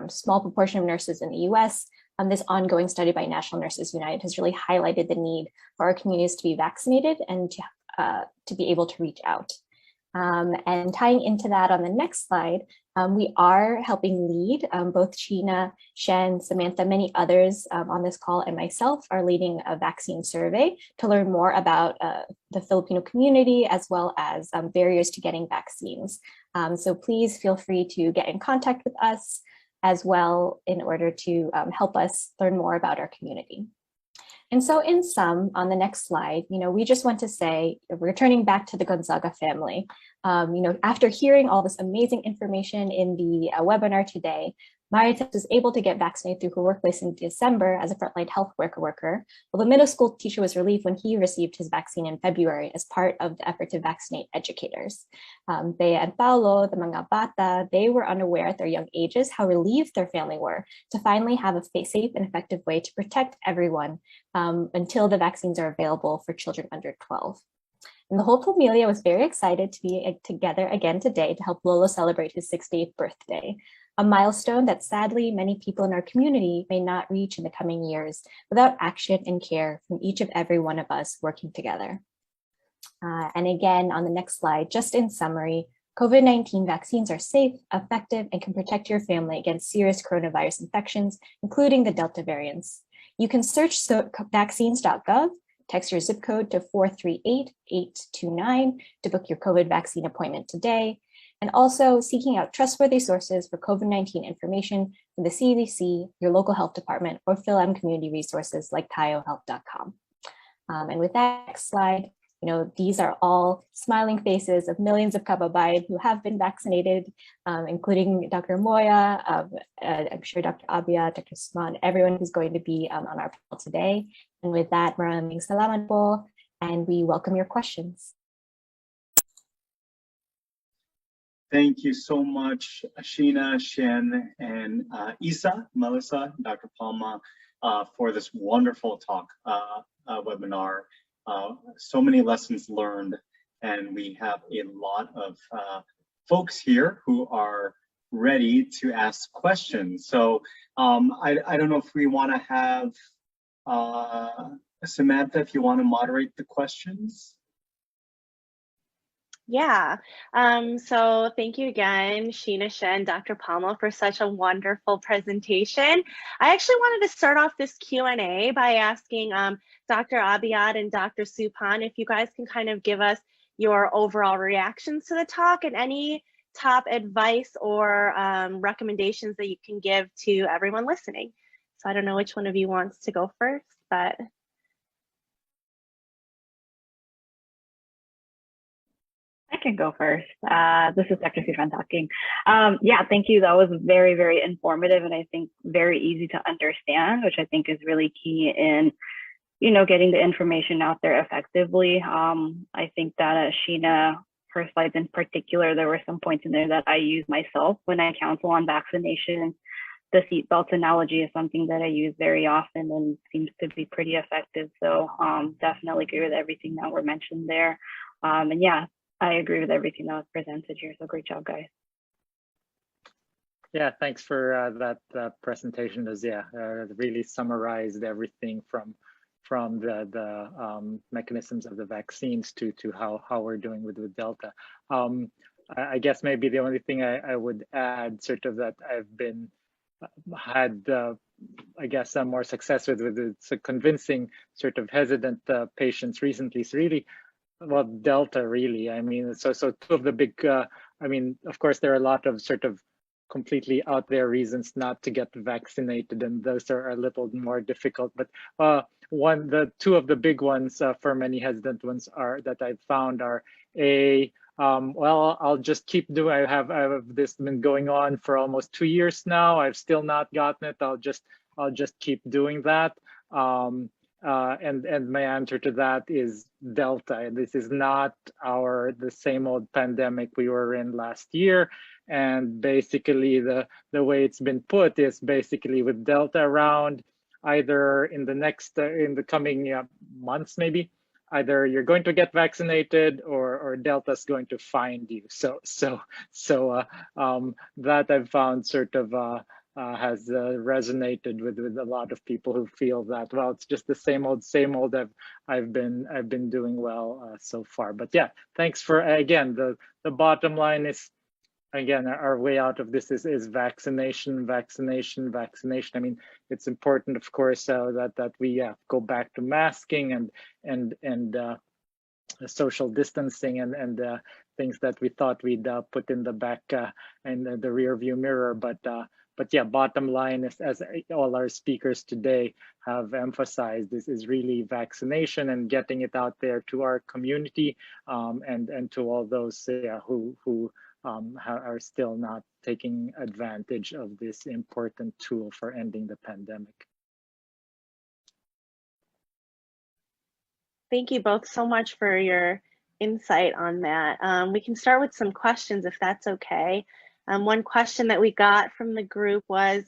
small proportion of nurses in the US, this ongoing study by National Nurses United has really highlighted the need for our communities to be vaccinated and to be able to reach out. And tying into that on the next slide, we are helping lead, both Sheena, Shen, Samantha, many others on this call and myself are leading a vaccine survey to learn more about the Filipino community as well as barriers to getting vaccines. So please feel free to get in contact with us as well in order to help us learn more about our community. And so in sum, on the next slide, we just want to say, we're turning back to the Gonzaga family. After hearing all this amazing information in the webinar today, Marites was able to get vaccinated through her workplace in December as a frontline health worker, while the middle school teacher was relieved when he received his vaccine in February as part of the effort to vaccinate educators. Bea and Paolo, the mga bata, they were unaware at their young ages how relieved their family were to finally have a safe and effective way to protect everyone until the vaccines are available for children under 12. And the whole pamilya was very excited to be together again today to help Lolo celebrate his 68th birthday, a milestone that sadly many people in our community may not reach in the coming years without action and care from each of every one of us working together. And again, on the next slide, just in summary, COVID-19 vaccines are safe, effective, and can protect your family against serious coronavirus infections, including the Delta variants. You can search vaccines.gov, text your zip code to 438-829 to book your COVID vaccine appointment today, and also seeking out trustworthy sources for COVID-19 information from the CDC, your local health department, or PhilM community resources like tayohealth.com. And with that next slide, these are all smiling faces of millions of kababayan who have been vaccinated, including Dr. Moya, I'm sure Dr. Abia, Dr. Suman, everyone who's going to be on our panel today. And with that, maraming salamat po, and we welcome your questions. Thank you so much, Sheena, Shen, and Melissa, Dr. Palma, for this wonderful talk, webinar. So many lessons learned, and we have a lot of folks here who are ready to ask questions. So I don't know if we want to have Samantha, if you want to moderate the questions. Yeah, so thank you again, Sheena, Shen, Dr. Palma, for such a wonderful presentation. I actually wanted to start off this Q&A by asking Dr. Abiyad and Dr. Supan if you guys can kind of give us your overall reactions to the talk and any top advice or recommendations that you can give to everyone listening. So I don't know which one of you wants to go first, but. I can go first. This is Dr. Sufan talking. Yeah, thank you. That was very, very informative and I think very easy to understand, which I think is really key in, getting the information out there effectively. I think that Sheena, her slides in particular, there were some points in there that I use myself when I counsel on vaccination. The seatbelt analogy is something that I use very often and seems to be pretty effective. So definitely agree with everything that were mentioned there. And yeah, I agree with everything that was presented here. So great job, guys. Yeah, thanks for that presentation. As really summarized everything from the mechanisms of the vaccines to how we're doing with Delta. I guess maybe the only thing I would add, sort of, that I've had I guess more success with so convincing sort of hesitant patients recently is really. Well, Delta, really. I mean, so two of the big, I mean, of course, there are a lot of sort of completely out there reasons not to get vaccinated, and those are a little more difficult. But two of the big ones for many hesitant ones that I've found are well, I'll just keep doing. I have this been going on for almost 2 years now. I've still not gotten it. I'll just keep doing that. And my answer to that is Delta. This is not the same old pandemic we were in last year. And basically the way it's been put is basically with Delta around, either in the coming months, maybe, either you're going to get vaccinated or Delta's going to find you. So that I've found sort of has resonated with a lot of people who feel that, well, it's just the same old. I've been doing well so far. But yeah, thanks for, again, the bottom line is, again, our way out of this is vaccination. I mean, it's important, of course, that we go back to masking and social distancing and things that we thought we'd put in the back in the rear view mirror. But yeah, bottom line is, as all our speakers today have emphasized, this is really vaccination and getting it out there to our community, and to all those who are still not taking advantage of this important tool for ending the pandemic. Thank you both so much for your insight on that. We can start with some questions if that's okay. One question that we got from the group was,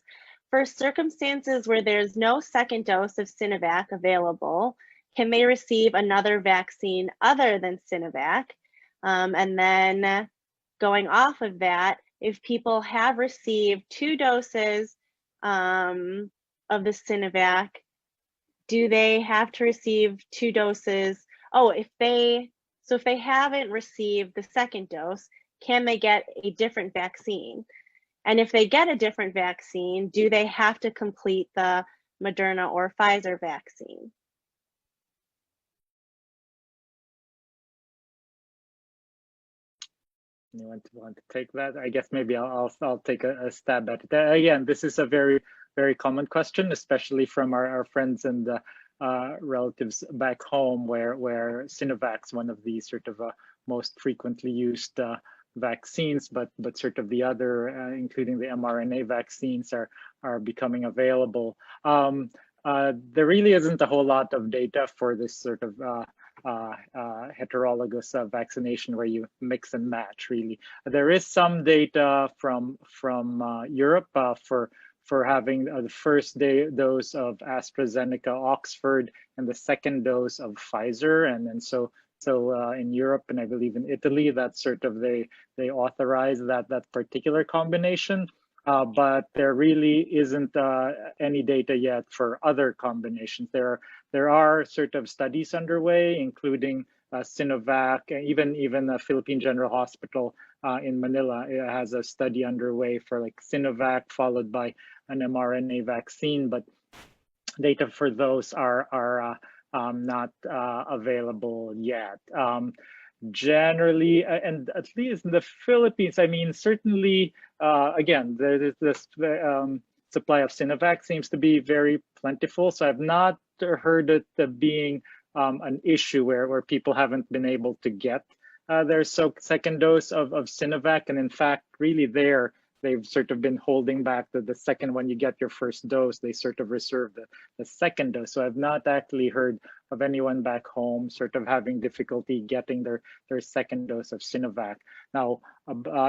for circumstances where there's no second dose of Sinovac available, can they receive another vaccine other than Sinovac? And then going off of that, if people have received 2 doses of the Sinovac, do they have to receive 2 doses? Oh, if they haven't received the second dose, can they get a different vaccine? And if they get a different vaccine, do they have to complete the Moderna or Pfizer vaccine? You want to take that? I guess maybe I'll take a stab at it. Again, this is a very common question, especially from our friends and relatives back home, where Sinovac's one of the sort of most frequently used vaccines, but sort of the other, including the mRNA vaccines, are becoming available. There really isn't a whole lot of data for this sort of heterologous vaccination where you mix and match. Really, there is some data from Europe for having the first dose of AstraZeneca Oxford and the second dose of Pfizer, and so in Europe, and I believe in Italy, that sort of they authorize that particular combination. But there really isn't any data yet for other combinations. There are sort of studies underway, including Sinovac, even Philippine General Hospital in Manila. It has a study underway for like Sinovac followed by an mRNA vaccine, but data for those are not available yet. Generally, and at least in the Philippines, I mean, certainly, again, this supply of Sinovac seems to be very plentiful. So I've not heard it being an issue where people haven't been able to get their second dose of Sinovac. And in fact, really they've sort of been holding back the second. When you get your first dose, they sort of reserve the second dose. So I've not actually heard of anyone back home sort of having difficulty getting their second dose of Sinovac. Now,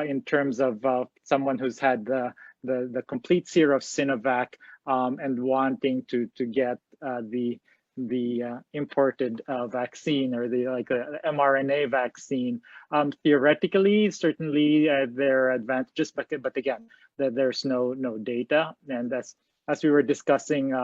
in terms of someone who's had the complete series of Sinovac and wanting to get the imported vaccine or the mRNA vaccine, theoretically, certainly there are advantages, but again, there's no data. And as we were discussing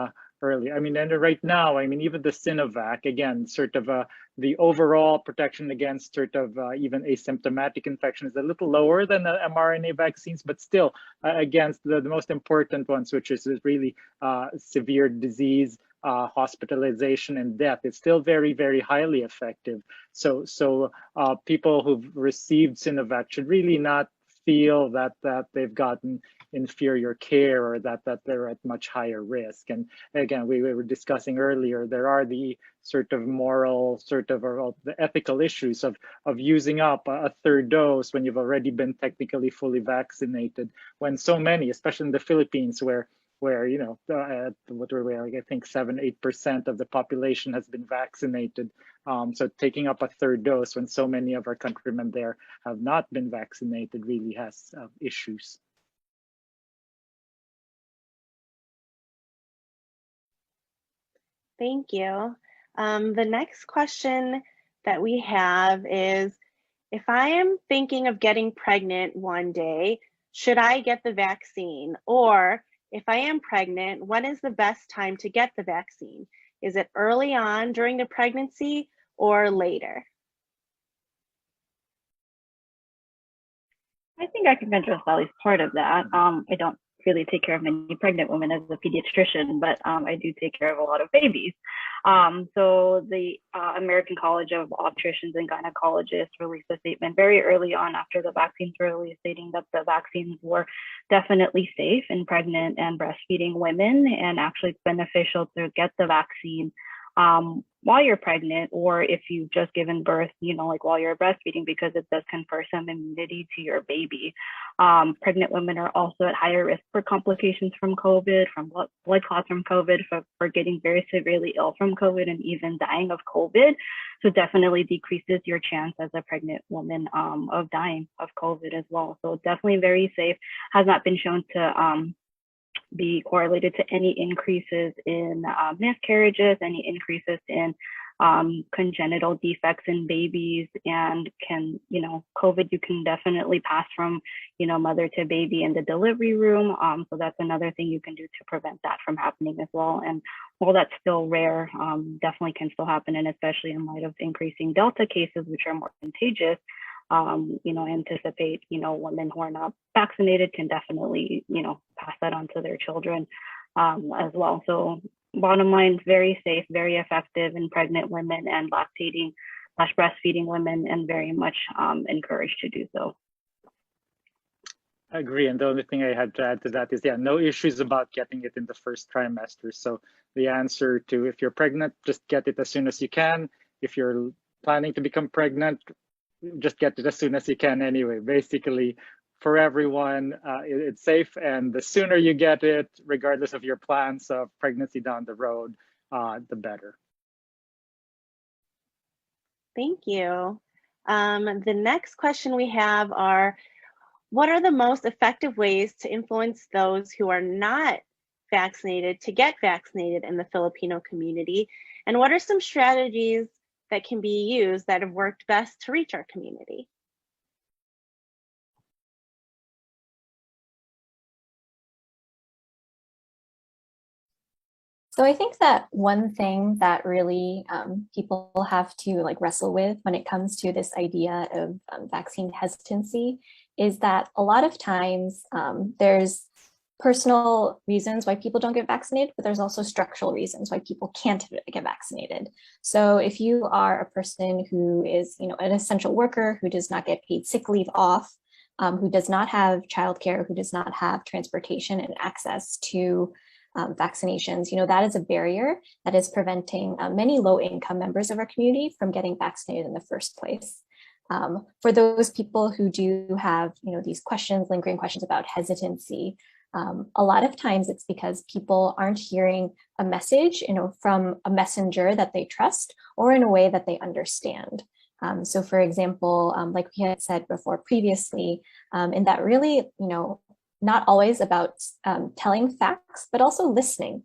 earlier, I mean, and right now, I mean, even the Sinovac, again, sort of the overall protection against sort of even asymptomatic infection is a little lower than the mRNA vaccines, but still against the most important ones, which is really severe disease, hospitalization and death, it's still very highly effective. So people who've received Sinovac should really not feel that they've gotten inferior care or that they're at much higher risk. And again, we were discussing earlier, there are the sort of moral, sort of the ethical issues of using up a third dose when you've already been technically fully vaccinated, when so many, especially in the Philippines, where you know, what were we, like, I think 7-8% of the population has been vaccinated. So taking up a third dose when so many of our countrymen there have not been vaccinated really has issues. Thank you. The next question that we have is, if I am thinking of getting pregnant one day, should I get the vaccine? Or if I am pregnant, when is the best time to get the vaccine? Is it early on during the pregnancy or later? I think I can address at least part of that. I don't really take care of many pregnant women as a pediatrician, but I do take care of a lot of babies. So the American College of Obstetricians and Gynecologists released a statement very early on after the vaccines were released, stating that the vaccines were definitely safe in pregnant and breastfeeding women, and actually it's beneficial to get the vaccine while you're pregnant, or if you've just given birth, like while you're breastfeeding, because it does confer some immunity to your baby. Pregnant women are also at higher risk for complications from COVID, from blood clots from COVID, for getting very severely ill from COVID, and even dying of COVID. So definitely decreases your chance as a pregnant woman of dying of COVID as well. So definitely very safe. Has not been shown to be correlated to any increases in miscarriages, any increases in congenital defects in babies, and COVID you can definitely pass from mother to baby in the delivery room. So that's another thing you can do to prevent that from happening as well. And while that's still rare, definitely can still happen, and especially in light of increasing Delta cases, which are more contagious. Anticipate, women who are not vaccinated can definitely, pass that on to their children as well. So bottom line, very safe, very effective in pregnant women and lactating/breastfeeding women, and very much encouraged to do so. I agree. And the only thing I had to add to that is, no issues about getting it in the first trimester. So the answer to, if you're pregnant, just get it as soon as you can. If you're planning to become pregnant, just get it as soon as you can anyway. Basically, for everyone, it's safe, and the sooner you get it, regardless of your plans of pregnancy down the road, the better. Thank you. The next question we have are, what are the most effective ways to influence those who are not vaccinated to get vaccinated in the Filipino community? And what are some strategies that can be used that have worked best to reach our community? So I think that one thing that really people have to wrestle with when it comes to this idea of vaccine hesitancy is that a lot of times there's personal reasons why people don't get vaccinated, but there's also structural reasons why people can't get vaccinated. So if you are a person who is, an essential worker who does not get paid sick leave off, who does not have childcare, who does not have transportation and access to vaccinations, that is a barrier that is preventing many low-income members of our community from getting vaccinated in the first place. For those people who do have, these lingering questions about hesitancy, a lot of times it's because people aren't hearing a message, from a messenger that they trust or in a way that they understand. So for example, like we had said before previously, in that really, not always about telling facts, but also listening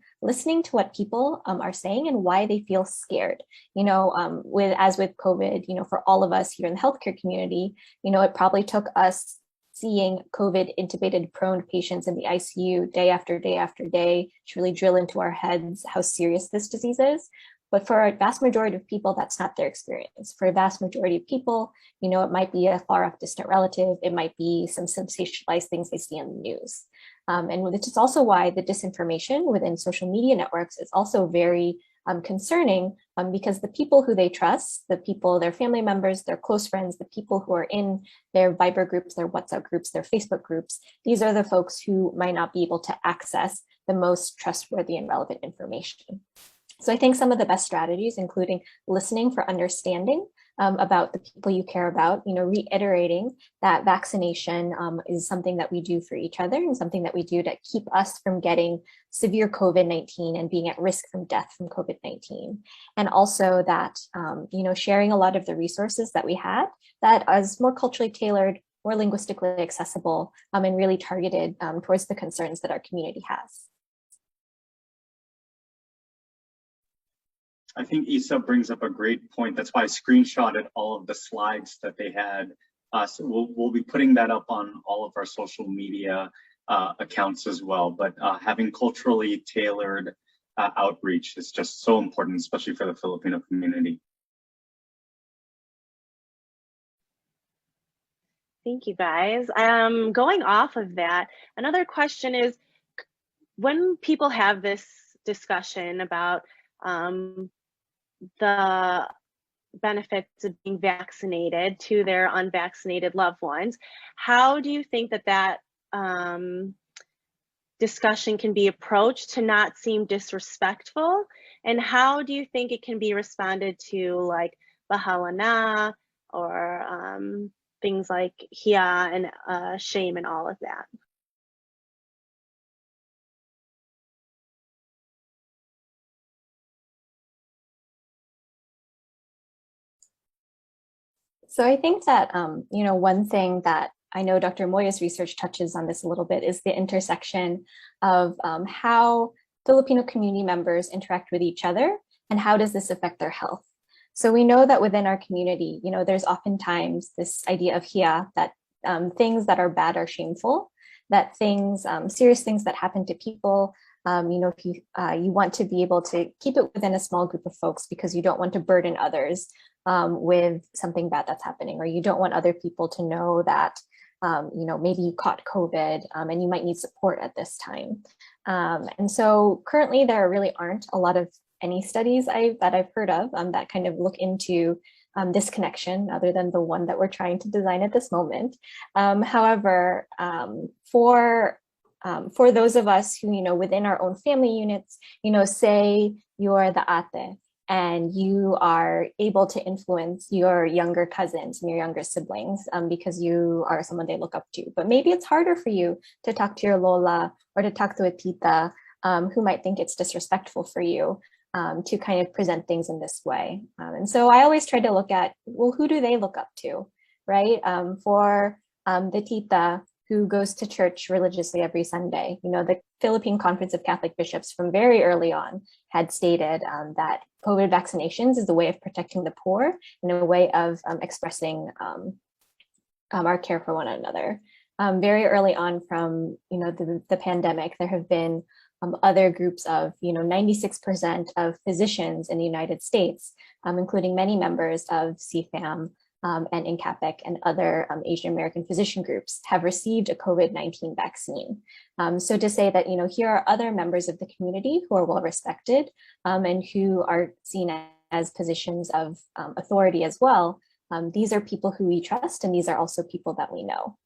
to what people are saying and why they feel scared. As with COVID, for all of us here in the healthcare community, it probably took us seeing COVID intubated prone patients in the ICU day after day after day to really drill into our heads how serious this disease is. But for a vast majority of people, that's not their experience. For a vast majority of people, it might be a far off distant relative. It might be some sensationalized things they see on the news. And this is also why the disinformation within social media networks is also very concerning, because the people who they trust, their family members, their close friends, the people who are in their Viber groups, their WhatsApp groups, their Facebook groups, these are the folks who might not be able to access the most trustworthy and relevant information. So I think some of the best strategies, including listening for understanding about the people you care about, reiterating that vaccination is something that we do for each other and something that we do to keep us from getting severe COVID-19 and being at risk from death from COVID-19. And also that, sharing a lot of the resources that we had that is more culturally tailored, more linguistically accessible, and really targeted towards the concerns that our community has. I think Isa brings up a great point. That's why I screenshotted all of the slides that they had. So we'll be putting that up on all of our social media accounts as well. But having culturally tailored outreach is just so important, especially for the Filipino community. Thank you, guys. Going off of that, another question is, when people have this discussion about the benefits of being vaccinated to their unvaccinated loved ones. How do you think that discussion can be approached to not seem disrespectful? And how do you think it can be responded to, like bahala na, or things like hiya and shame and all of that? So I think that, one thing that I know Dr. Moya's research touches on this a little bit is the intersection of how Filipino community members interact with each other and how does this affect their health. So we know that within our community, there's oftentimes this idea of hiya, that things that are bad are shameful, that things, serious things that happen to people, if you want to be able to keep it within a small group of folks because you don't want to burden others with something bad that's happening, or you don't want other people to know that, maybe you caught COVID and you might need support at this time. And so currently there really aren't a lot of any studies that I've heard of that kind of look into this connection, other than the one that we're trying to design at this moment. However, for those of us who, within our own family units, say you're the ate and you are able to influence your younger cousins and your younger siblings because you are someone they look up to. But maybe it's harder for you to talk to your lola or to talk to a tita who might think it's disrespectful for you to kind of present things in this way. And so I always try to look at, well, who do they look up to, right? For the tita who goes to church religiously every Sunday. The Philippine Conference of Catholic Bishops from very early on had stated that COVID vaccinations is a way of protecting the poor and a way of expressing our care for one another. Very early on from the pandemic, there have been other groups of 96% of physicians in the United States, including many members of CFAM and NCAPIP and other Asian American physician groups, have received a COVID-19 vaccine. So to say that here are other members of the community who are well respected and who are seen as positions of authority as well, these are people who we trust, and these are also people that we know.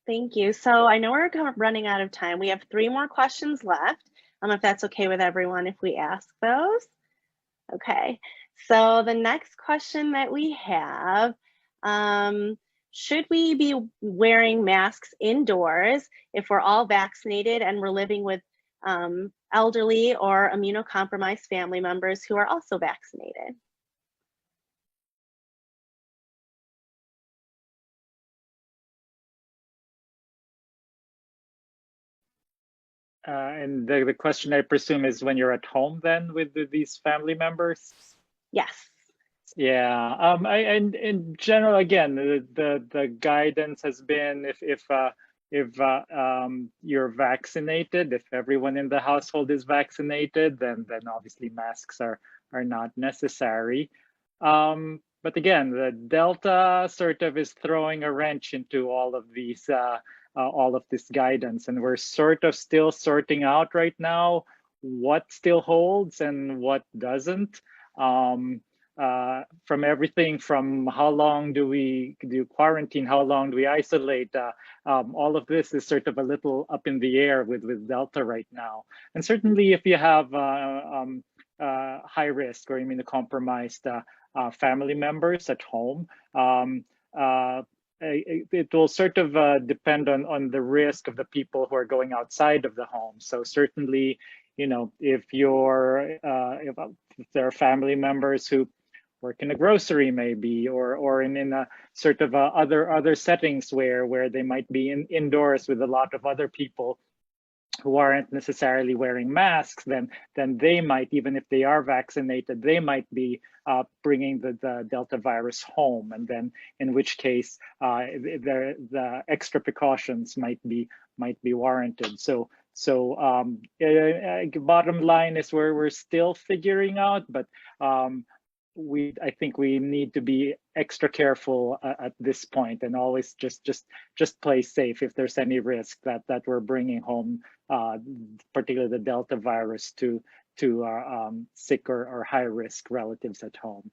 Thank you. So I know we're running out of time. We have 3 more questions left, if that's okay with everyone if we ask those. Okay, so the next question that we have, should we be wearing masks indoors if we're all vaccinated and we're living with elderly or immunocompromised family members who are also vaccinated? And the question, I presume, is when you're at home then with these family members? Yes. Yeah. And in general, again, the guidance has been if you're vaccinated, if everyone in the household is vaccinated, then obviously masks are not necessary. But again, the Delta sort of is throwing a wrench into all of these. All of this guidance, and we're sort of still sorting out right now what still holds and what doesn't. From everything from how long do we do quarantine, how long do we isolate, all of this is sort of a little up in the air with Delta right now. And certainly if you have high risk or immunocompromised family members at home, it will sort of depend on the risk of the people who are going outside of the home. So certainly, if there are family members who work in a grocery maybe, or in a sort of other settings where they might be indoors with a lot of other people who aren't necessarily wearing masks, then they might, even if they are vaccinated, they might be bringing the Delta virus home, and then in which case the extra precautions might be warranted. So bottom line is we're still figuring out, but I think we need to be extra careful at this point, and always just play safe if there's any risk that we're bringing home, particularly the Delta virus, to our sick or high risk relatives at home.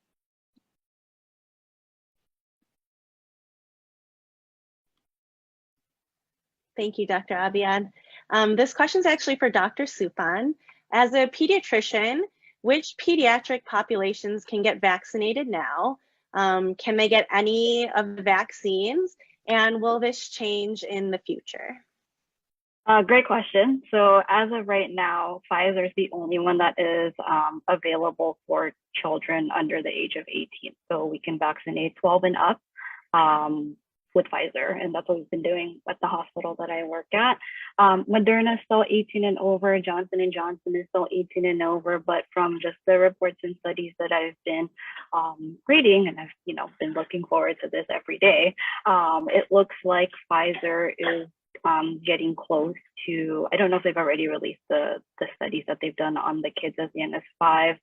Thank you, Dr. Abiad. This question is actually for Dr. Supan. As a pediatrician, which pediatric populations can get vaccinated now? Can they get any of the vaccines? And will this change in the future? Great question. So as of right now, Pfizer is the only one that is available for children under the age of 18. So we can vaccinate 12 and up with Pfizer, and that's what we've been doing at the hospital that I work at. Moderna is still 18 and over, Johnson & Johnson is still 18 and over, but from just the reports and studies that I've been reading, and I've been looking forward to this every day, it looks like Pfizer is getting close to, I don't know if they've already released the studies that they've done on the kids as young as 5.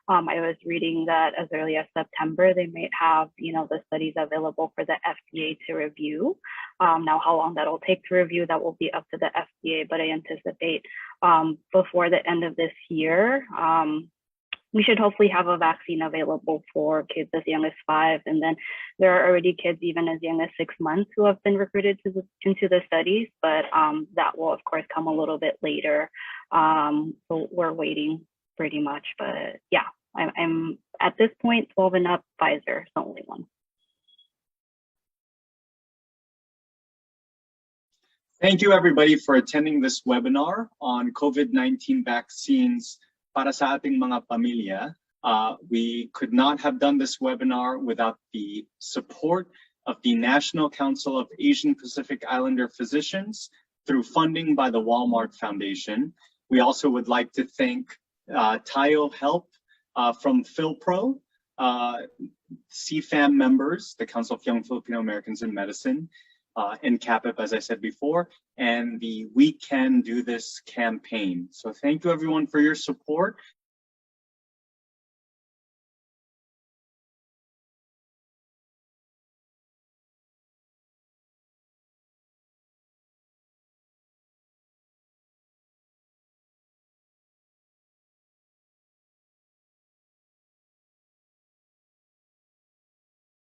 I was reading that as early as September, they might have, the studies available for the FDA to review. Now, how long that'll take to review, that will be up to the FDA, but I anticipate before the end of this year, we should hopefully have a vaccine available for kids as young as 5. And then there are already kids even as young as 6 months who have been recruited into the studies, but that will of course come a little bit later. So we're waiting pretty much, but yeah, I'm at this point, 12 and up, Pfizer is the only one. Thank you everybody for attending this webinar on COVID-19 vaccines para sa ating mga pamilya. We could not have done this webinar without the support of the National Council of Asian Pacific Islander Physicians through funding by the Walmart Foundation. We also would like to thank Tayo Help from FYLPRO, CFAM members, the Council of Young Filipino Americans in Medicine, NCAPIP, as I said before, and the We Can Do This campaign. So thank you everyone for your support.